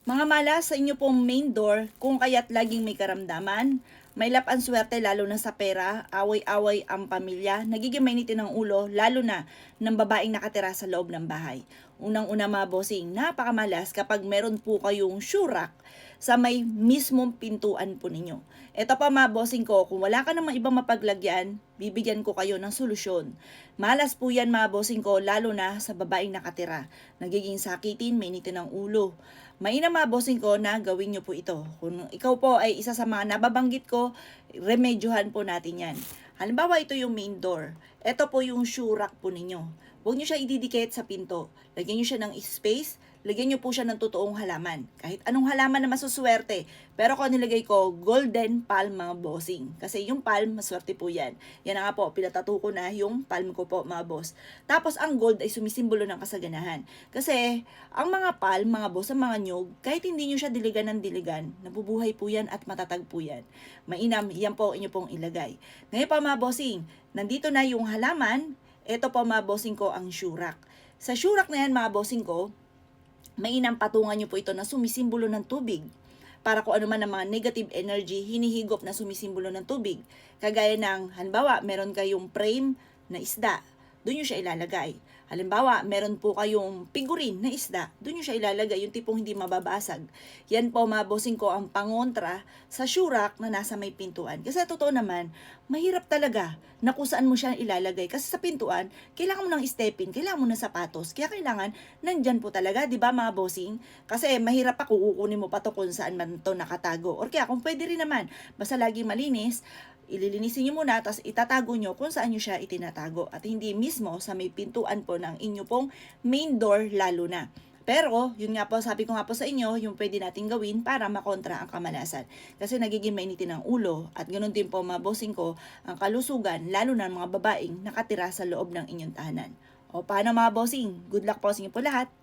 Mga malas sa inyo pong main door, kung kaya't laging may karamdaman, may lapan swerte lalo na sa pera, away-away ang pamilya, nagiging mainitin ng ulo lalo na ng babaeng nakatira sa loob ng bahay. Unang-una mga bossing, napakamalas kapag meron po kayong syurak sa may mismong pintuan po ninyo. Ito pa mga bossing ko, kung wala ka namang ibang mapaglagyan, bibigyan ko kayo ng solusyon. Malas po yan mga bossing ko, lalo na sa babaeng nakatira. Nagiging sakitin, mainitin ng ulo. Mainam mga bossing ko na gawin nyo po ito. Kung ikaw po ay isa sa mga nababanggit ko, remedyohan po natin yan. Halimbawa ito yung main door. Ito po yung syurak po ninyo. Huwag nyo siya ididikit sa pinto. Lagyan nyo siya ng space. Lagyan nyo po siya ng totoong halaman. Kahit anong halaman na masuswerte. Pero kung nilagay ko, golden palm mga bossing. Kasi yung palm, maswerte po yan. Yan na nga po, pinatato ko na yung palm ko po mga boss. Tapos ang gold ay sumisimbolo ng kasaganahan. Kasi ang mga palm, mga boss, ang mga nyug, kahit hindi nyo siya diligan ng diligan, nabubuhay po yan at matatag po yan. Mainam, yan po inyo pong ilagay. Ngayon pa mga bossing, nandito na yung halaman. Ito po mga bossing ko ang syurak. Sa syurak na yan mga bossing ko, mainam patungan nyo po ito na sumisimbolo ng tubig. Para kung ano man ang mga negative energy, hinihigop na sumisimbolo ng tubig. Kagaya ng, halimbawa, meron kayong frame na isda, doon nyo siya ilalagay. Halimbawa, meron po kayong figurine na isda, doon nyo siya ilalagay, yung tipong hindi mababasag. Yan po mga bossing ko ang pangontra sa syurak na nasa may pintuan. Kasi totoo naman, mahirap talaga na kung saan mo siya ilalagay. Kasi sa pintuan, kailangan mo ng stepin, kailangan mo ng sapatos. Kaya kailangan, nandyan po talaga, di ba mga bossing? Kasi mahirap pa kung kukunin mo pa to kung saan man to nakatago. Or kaya kung pwede rin naman, basta lagi malinis, ililinisin nyo muna, tapos itatago nyo kung saan nyo siya itinatago. At hindi mismo sa may pintuan po ng inyo pong main door lalo na. Pero, yun nga po, sabi ko nga po sa inyo, yung pwede natin gawin para makontra ang kamalasan. Kasi nagiging mainitin ang ulo, at ganoon din po mga bossing ko, ang kalusugan, lalo na mga babaeng nakatira sa loob ng inyong tahanan. O paano mga bossing? Good luck po sa inyo po lahat!